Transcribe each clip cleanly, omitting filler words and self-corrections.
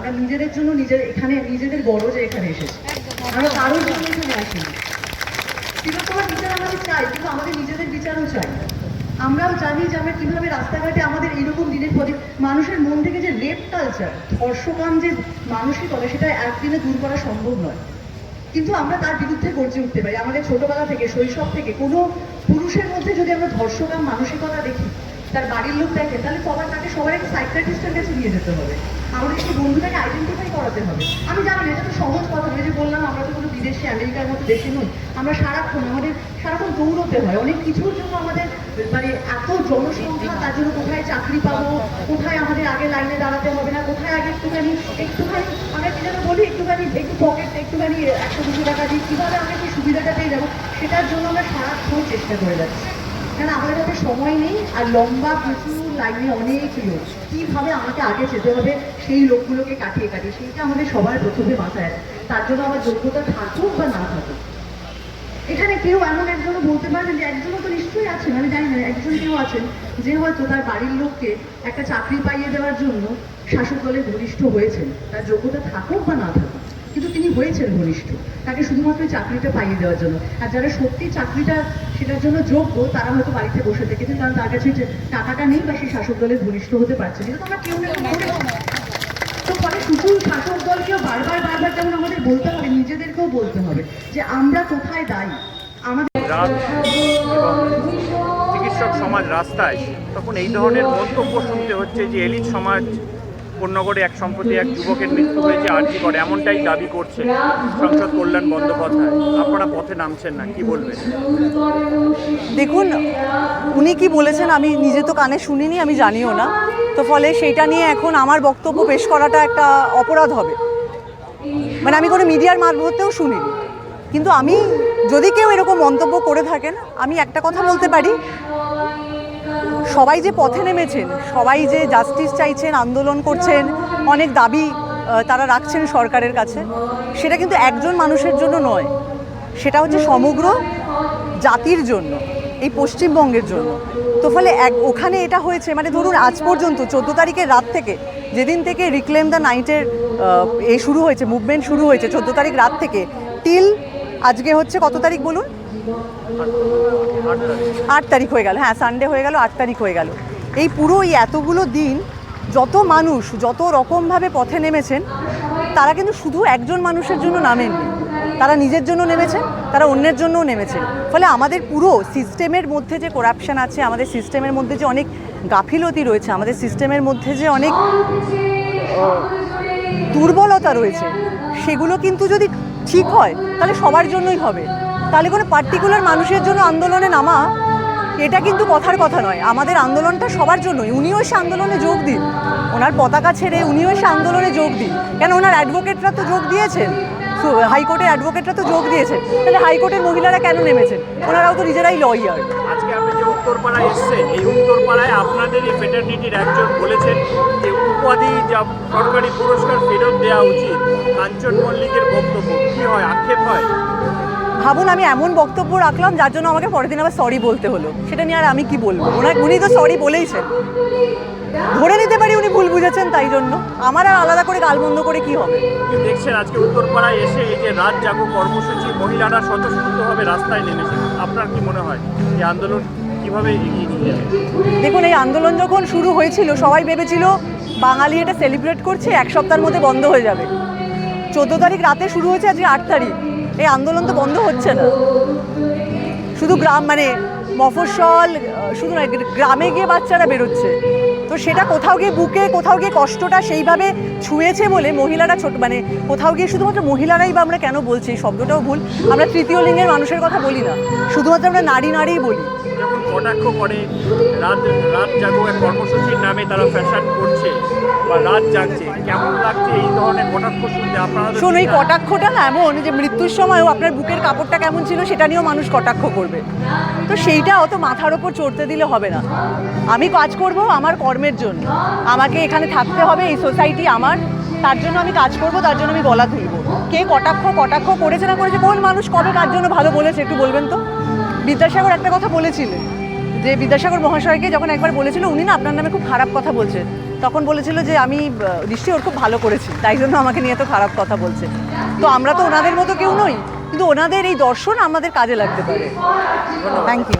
আমরা নিজেদের জন্য এখানে নিজেদের বড় যে এখানে এসেছি, আমরা কারোর জন্য এখানে আসিনি। তিলোত্তমার বিচার আমাদের চাই, কিন্তু আমাদের নিজেদের বিচারও চাই। আমরাও জানি যে আমরা কীভাবে রাস্তাঘাটে আমাদের এইরকম দিনের পর দিন মানুষের মন থেকে যে রেপ কালচার, ধর্ষকাম যে মানসিকতা, সেটা একদিনে দূর করা সম্ভব নয়, কিন্তু আমরা তার বিরুদ্ধে গর্জে উঠতে পারি। আমাদের ছোটবেলা থেকে, শৈশব থেকে কোনো পুরুষের মধ্যে যদি আমরা ধর্ষকাম মানসিকতা দেখি, তার বাড়ির লোক দেখে, তাহলে তাকে সবার একটা সাইকিয়াট্রিস্টের কাছে নিয়ে যেতে হবে, আমাদের সেই বন্ধুটাকে আইডেন্টিফাই করাতে হবে। আমি জানি না, এটা তো সহজ কথা নয়, যে বললাম আমরা তো কোনো বিদেশে আমেরিকার মতো দেশে নই। আমরা সারাক্ষণ দৌড়তে হয় অনেক কিছুর জন্য। আমাদের মানে এত জনসংখ্যা, তার জন্য কোথায় চাকরি পাবো, কোথায় আমাদের আগে লাইনে দাঁড়াতে হবে না, কোথায় আগে একটুখানি আমরা কি যেন বলি, একটু পকেট, একটুখানি 100-200 টাকা দিই, কীভাবে আমরা সেই সুবিধাটা পেয়ে যাবো, সেটার জন্য আমরা সারাক্ষণ চেষ্টা করে যাচ্ছি। কারণ আমাদের কাছে সময় নেই, আর লম্বা প্রচুর লাইনে অনেক লোক, কীভাবে আমাকে আগে যেতে হবে সেই লোকগুলোকে কাটিয়ে সেইটা আমাদের সবার প্রথমে মাথায় আছে। তার জন্য আমার যোগ্যতা থাকুক বা না থাকুক। এখানে কেউ এমন একজনও বলতে পারবেন, যে একজনও তো নিশ্চয়ই আছেন, আমি জানি না, একজন কেউ আছেন যে হয়তো তার বাড়ির লোককে একটা চাকরি পাইয়ে দেওয়ার জন্য শাসক দলের ঘনিষ্ঠ হয়েছেন, তার যোগ্যতা থাকুক বা না থাকুক, কিন্তু তিনি হয়েছেন ঘনিষ্ঠ, তাকে শুধুমাত্র চাকরিটা পাইয়ে দেওয়ার জন্য। আর যারা সত্যি চাকরিটা সেটার জন্য যোগ্য, তারা হয়তো বাড়িতে বসে থেকেছেন, কারণ তার কাছে টাকাটা নেই বা সেই শাসক দলের ঘনিষ্ঠ হতে পারছে না। কিন্তু আমরা কেউ না কেউ, তো ফলে শুধু শাসক দলকেও বারবার যেমন আমাদের বলতে হবে, নিজেদেরকেও বলতে হবে যে আমরা কোথায় দায়ী। আমাদের চিকিৎসক সমাজ রাস্তায়, তখন এই ধরনের মন্তব্য শুনতে হচ্ছে যে এলিট সমাজ, কোন্নগরে সম্প্রতি এক যুবকের মৃত্যু হয়েছে আরজি করে, এমনটাই দাবি করছে সাংসদ কল্যাণ বন্দ্যোপাধ্যায়। আপনারা পথে নামছেন না, কি বলবেন? দেখুন, উনি কি বলেছেন আমি নিজে তো কানে শুনিনি, আমি জানিও না, তো ফলে সেইটা নিয়ে এখন আমার বক্তব্য পেশ করাটা একটা অপরাধ হবে। মানে আমি কোনো মিডিয়ার মারফতেও শুনিনি, কিন্তু আমি যদি কেউ এরকম মন্তব্য করে থাকেন, আমি একটা কথা বলতে পারি, সবাই যে পথে নেমেছেন, সবাই যে জাস্টিস চাইছেন, আন্দোলন করছেন, অনেক দাবি তারা রাখছেন সরকারের কাছে, সেটা কিন্তু একজন মানুষের জন্য নয়, সেটা হচ্ছে সমগ্র জাতির জন্য, এই পশ্চিমবঙ্গের জন্য। তো ফলে ওখানে এটা হয়েছে, মানে ধরুন আজ পর্যন্ত 14 তারিখের রাত থেকে, যেদিন থেকে রিক্লেম দ্য নাইটের শুরু হয়েছে, মুভমেন্ট শুরু হয়েছে 14 তারিখ রাত থেকে টিল আজকে হচ্ছে কত তারিখ বলুন, 8 তারিখ হয়ে গেল, হ্যাঁ সানডে হয়ে গেল, 8 তারিখ হয়ে গেল। এই পুরো এতগুলো দিন যত মানুষ যত রকমভাবে পথে নেমেছেন, তারা কিন্তু শুধু একজন মানুষের জন্য নামেননি, তারা নিজের জন্য নেমেছেন, তারা অন্যের জন্যও নেমেছেন। ফলে আমাদের পুরো সিস্টেমের মধ্যে যে করাপশন আছে, আমাদের সিস্টেমের মধ্যে যে অনেক গাফিলতি রয়েছে, আমাদের সিস্টেমের মধ্যে যে অনেক দুর্বলতা রয়েছে, সেগুলো কিন্তু যদি ঠিক হয় তাহলে সবার জন্যই হবে। তাহলে কোনো পার্টিকুলার মানুষের জন্য আন্দোলনে নামা, এটা কিন্তু কথার কথা নয়। আমাদের আন্দোলনটা সবার জন্যই। উনিও এসে আন্দোলনে যোগ দিন, ওনার পতাকা ছেড়ে উনিও এসে আন্দোলনে যোগ দিন, কেন ওনার অ্যাডভোকেটরা তো যোগ দিয়েছেন, হাইকোর্টের অ্যাডভোকেটরা তো যোগ দিয়েছেন, তাহলে হাইকোর্টের মহিলারা কেন নেমেছেন? ওনারাও তো নিজেরাই লয়ার। আজকে আপনি যে উত্তরপাড়ায় এসছেন, এই উত্তরপাড়ায় আপনাদের এই ফ্রেটার্নিটির একজন বলেছেন যে উপাধি যা সরকারি পুরস্কার ফেরত দেওয়া উচিত। কাঞ্চন মল্লিকের বক্তব্য কী হয়, আক্ষেপ হয়? ভাবুন, আমি এমন বক্তব্য রাখলাম যার জন্য আমাকে পরের দিন আবার সরি বলতে হলো, সেটা নিয়ে আর আমি কি বলবো? উনি তো সরি বলেইছেন, ধরে নিতে পারি উনি ভুল বুঝেছেন, তাই জন্য আমার আর আলাদা করে গালমন্দ করে কি হবে? দেখছেন আজকে উত্তরপাড়ায় এসে এই যে রাত জাগো কর্মসূচি, মহিলারা স্বতঃস্ফূর্তভাবে রাস্তায় নেমেছে, আপনার কি মনে হয় এই আন্দোলন কীভাবে এগিয়ে নিয়ে যাবে? দেখুন, এই আন্দোলন যখন শুরু হয়েছিল সবাই ভেবেছিল বাঙালি এটা সেলিব্রেট করছে, এক সপ্তাহের মধ্যে বন্ধ হয়ে যাবে। 14 তারিখ রাতে শুরু হয়েছে, আজকে 8 তারিখ, এই আন্দোলন তো বন্ধ হচ্ছে না। শুধু মানে মফস্বল শুধু নয়, গ্রামে গিয়ে বাচ্চারা বেরোচ্ছে, তো সেটা কোথাও গিয়ে বুকে, কোথাও গিয়ে কষ্টটা সেইভাবে ছুঁয়েছে বলে মহিলারা মানে কোথাও গিয়ে শুধুমাত্র মহিলারাই, বা আমরা কেন বলছি এই শব্দটাও ভুল, আমরা তৃতীয় লিঙ্গের মানুষের কথা বলি না, শুধুমাত্র আমরা নারীই বলি। যখন কটাক্ষ করে রাত জাগো এক কর্মসূচির নামে তারা ফ্যাশন করছে বা রাত জাগছে, কেমন লাগছে এই ধরনের কটাক্ষ শুনতে? আপনারা শোনো, এই কটাক্ষটা না এমন যে মৃত্যুর সময়ও আপনার বুকের কাপড়টা কেমন ছিল সেটা নিয়েও মানুষ কটাক্ষ করবে, তো সেইটা অত মাথার ওপর চড়তে দিলে হবে না। আমি কাজ করব আমার কর্মের জন্য, আমাকে এখানে থাকতে হবে, এই সোসাইটি আমার, তার জন্য আমি কাজ করব, তার জন্য আমি গলা তুলব। কে কটাক্ষ করেছে না করেছে, কোন মানুষ কবে কার জন্য ভালো বলেছে একটু বলবেন তো? বিদ্যাসাগর একটা কথা বলেছিলেন, যে বিদ্যাসাগর মহাশয়কে যখন একবার বলেছিল উনি না আপনার নামে খুব খারাপ কথা বলছেন, তখন বলেছিল যে আমি নিশ্চয়ই ওর খুব ভালো করেছি, তাই জন্য আমাকে নিয়ে তো খারাপ কথা বলছে। তো আমরা তো ওনাদের মতো কেউ নই, কিন্তু ওনাদের এই দর্শন আমাদের কাজে লাগতে পারে। Thank you.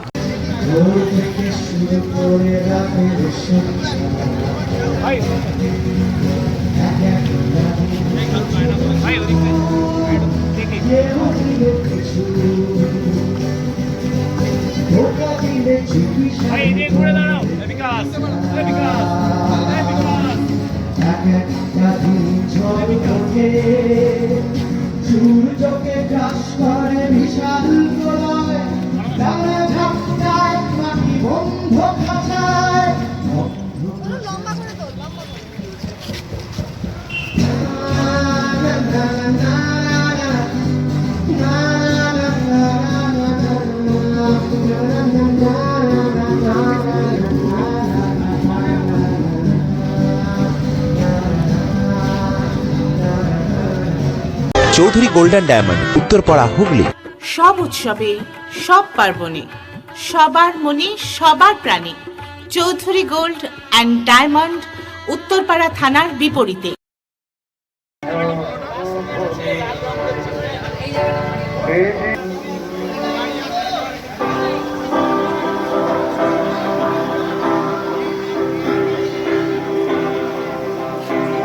সূর্যকে গ্রাস করে বিশাল প্রলয়, তারা ঝাপটায় মাটি বন্ধ খাঁচায়। Chowdhury golden diamond, Uttarpara, Hooghly. সব উৎসবে, সব পার্বণে, সবার মনে, সবার প্রাণে Chowdhury gold and diamond, Uttarpara থানার বিপরীতে।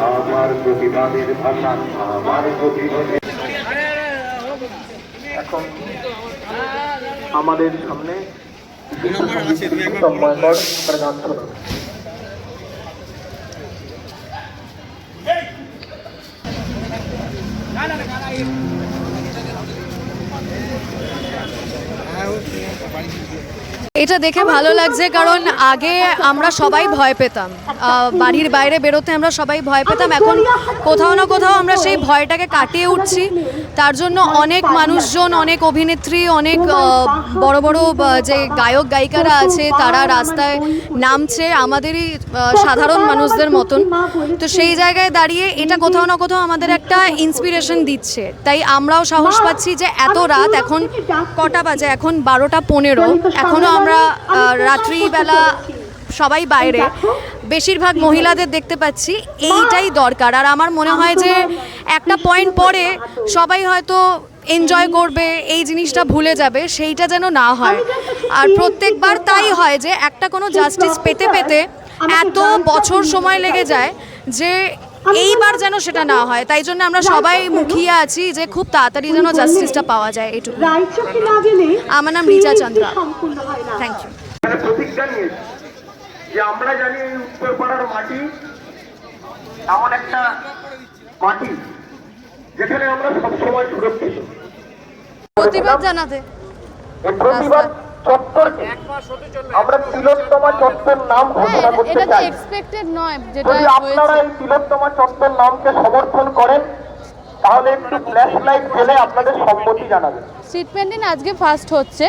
আমার প্রতিবাদের ভাষা, আমার প্রতিবাদের এখন আমাদের সামনে সম্মানকর গান শোনা। এটা দেখে ভালো লাগছে, কারণ আগে আমরা সবাই ভয় পেতাম, বাড়ির বাইরে বেরোতে আমরা সবাই ভয় পেতাম। এখন কোথাও না কোথাও আমরা সেই ভয়টাকে কাটিয়ে উঠছি। তার জন্য অনেক মানুষজন, অনেক অভিনেত্রী, অনেক বড় বড় যে গায়ক গায়িকারা আছে তারা রাস্তায় নামছে আমাদেরই সাধারণ মানুষদের মতন। তো সেই জায়গায় দাঁড়িয়ে এটা কোথাও না কোথাও আমাদের একটা ইন্সপিরেশন দিচ্ছে। তাই আমরাও সাহস পাচ্ছি যে এত রাত, এখন কটা বাজে, এখন 12:15, এখনও আমরা রাত্রিবেলা সবাই বাইরে, বেশিরভাগ মহিলাদের দেখতে পাচ্ছি। এইটাই দরকার। আর আমার মনে হয় যে একটা পয়েন্ট পরে সবাই হয়তো এনজয় করবে, এই জিনিসটা ভুলে যাবে, সেইটা যেন না হয়। আর প্রত্যেকবার তাই হয় যে একটা কোনো জাস্টিস পেতে পেতে এত বছর সময় লেগে যায়, যে এইবার যেন সেটা না হয়। তাই জন্য আমরা সবাই মুখিয়ে আছি যে খুব তাড়াতাড়ি যেন জাস্টিসটা পাওয়া যায়। এইটুকু। আমার নাম রিচা চন্দ্রা। Thank you. প্রতিজ্ঞা নিয়েছি যে আমরা জানি এই উত্তরপাড়ার মাটি এমন একটা মাটি যেখানে আমরা সবসময় সুরক্ষিত। প্রতিবাদ জানাতে প্রতিবাদ চত্বরকে আমরা তিলোত্তমা চত্বর নাম ঘোষণা করতে এটা তো চাই। এক্সপেক্টেড নয় যেটা যদি আপনারা হয়েছে। এই তিলোত্তমা চত্বর নামকে সমর্থন করেন তাহলে একটু ফ্ল্যাশ লাইট জেলে আপনাদের সম্মতি জানাবেন। স্ট্রিট পেন্টিং আজকে ফার্স্ট হচ্ছে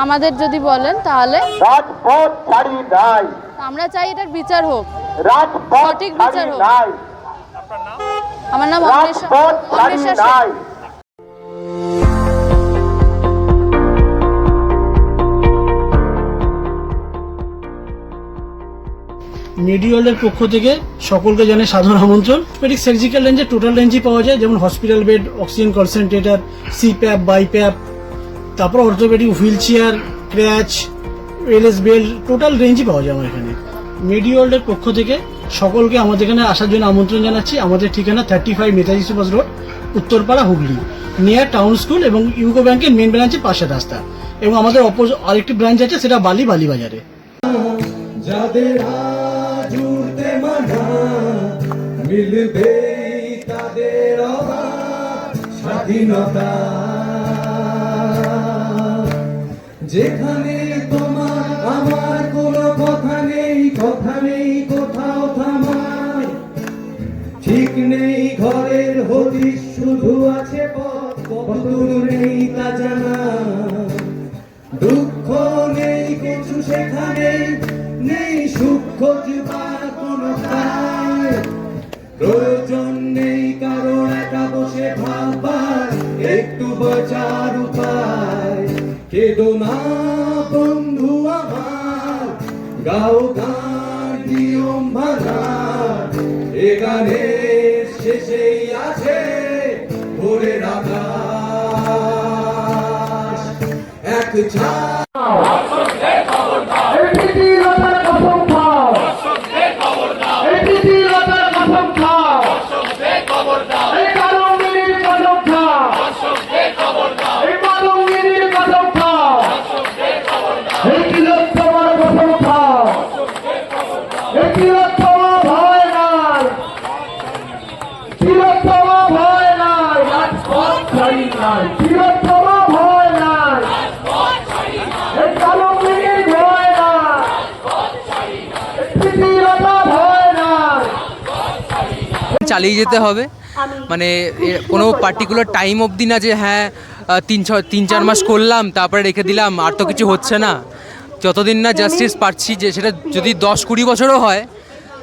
আমাদের, যদি বলেন তাহলে রাজপথ ছাড়ি নাই, আমরা চাই এটার বিচার হোক, রাজপথ সঠিক বিচার ছাড়ি হোক। নাই, আমার নাম রাজপথ ছাড়ি অন্বেষা নাই। মেডিওয়ালের পক্ষ থেকে সকলকে জানাই সাধারণ আমন্ত্রণ। পেডিক সার্জিক্যাল রেঞ্জে টোটাল রেঞ্জই পাওয়া যায়, যেমন hospital bed, oxygen concentrator, CPAP, BiPAP, তারপর orthopaedic wheel chair, crutch, LS belt, total রেঞ্জই পাওয়া যায় আমার এখানে। মেডিওয়ালের পক্ষ থেকে সকলকে আমাদের এখানে আসার জন্য আমন্ত্রণ জানাচ্ছি। আমাদের ঠিকানা 35 Netaji Subhash road, Uttarpara, Hooghly, near town school এবং ইউকো ব্যাংকের মেন ব্রাঞ্চের পাশের রাস্তা। এবং আমাদের আরেকটি ব্রাঞ্চ আছে, সেটা বালি বাজারে। যাদের আজ উড়তে মানা মিলবে তাদের অবাধ স্বাধীনতা, যেখানে তোমার আমার কোনো কথা নেই কোথাও থামার, ঠিক নেই ঘরের হদিশ, শুধু আছে পথ, কতদূর নেই তা জানা, দুঃখ নেই কিছু সেখানে, নেই সুখ খোঁজবার কোনো কাজ, প্রয়োজন নেই কারো একা বসে ভাববার, একটু বাঁচার উপায়। কেঁদো না বন্ধু আমার, গাও গান নিয়ম ভাঙা। এখানে শেষেই আছে ভোরের আকাশ এক চালিয়ে যেতে হবে, মানে কোনো পার্টিকুলার টাইম অবধি না যে হ্যাঁ 3-4 মাস করলাম তারপরে রেখে দিলাম আর তো কিছু হচ্ছে না। যতদিন না জাস্টিস পাচ্ছি, যে সেটা যদি 10-20 বছরও হয়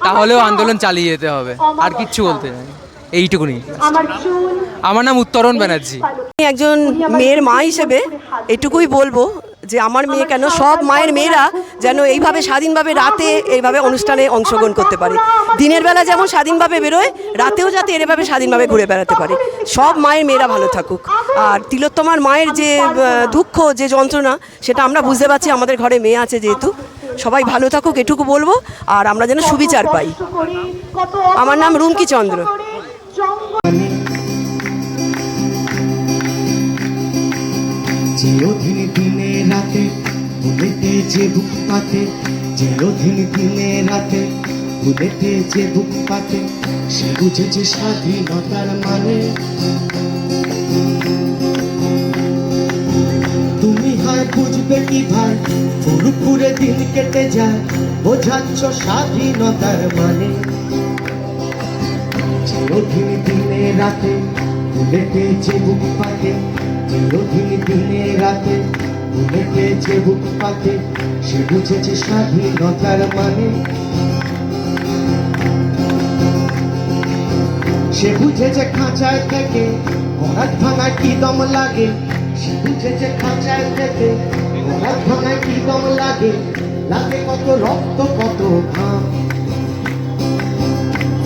তাহলেও আন্দোলন চালিয়ে যেতে হবে, আর কিচ্ছু বলতে নেই, এইটুকুনি। আমার নাম উত্তরণ ব্যানার্জি। আমি একজন মেয়ের মা হিসেবে এটুকুই বলবো যে আমার মেয়ে কেন, সব মায়ের মেয়েরা যেন এইভাবে স্বাধীনভাবে রাতে এইভাবে অনুষ্ঠানে অংশগ্রহণ করতে পারে। দিনের বেলা যেমন স্বাধীনভাবে বেরোয়, রাতেও যাতে এভাবে স্বাধীনভাবে ঘুরে বেড়াতে পারে। সব মায়ের মেয়েরা ভালো থাকুক। আর তিলোত্তমার মায়ের যে দুঃখ, যে যন্ত্রণা, সেটা আমরা বুঝতে পারছি, আমাদের ঘরে মেয়ে আছে যেহেতু। সবাই ভালো থাকুক এটুকু বলবো, আর আমরা যেন সুবিচার পাই। আমার নাম রুমকি চন্দ্র। যে অধীন দিনে রাতে বুলেটে যে বুক পাতে, যে অধীন দিনে রাতে বুলেটে যে বুক পাতে, সে বুঝেছে স্বাধীনতার মানে। তুমি হয় বুঝবে কি ভাই, ফুরফুরে দিন কেটে যায়, বোঝাচ্ছ স্বাধীনতার মানে। যে অধীন দিনে রাতে বুলেটে যে বুক পাতে, যে অধীন দিনে রাতে বুলেটে যে বুক পাতে, সে বুঝেছে স্বাধীনতার মানে। সে বুঝেছে খাঁচায় থেকে করাত ভাঙায় কি দম লাগে, সে বুঝেছে খাঁচায় থেকে করাত ভাঙায় কি দম লাগে, লাগে কত রক্ত কত ঘাম।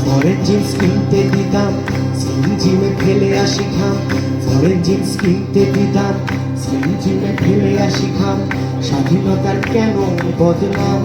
ফরেন জিন্স কিনতে দিতাম, স্লিম জিমে ফেলে আসি ঘাম। ফরেন জিন্স কিনতে দিতাম, স্লিম জিমে ফেলে আসি ঘাম। স্বাধীনতার কেন বদনাম?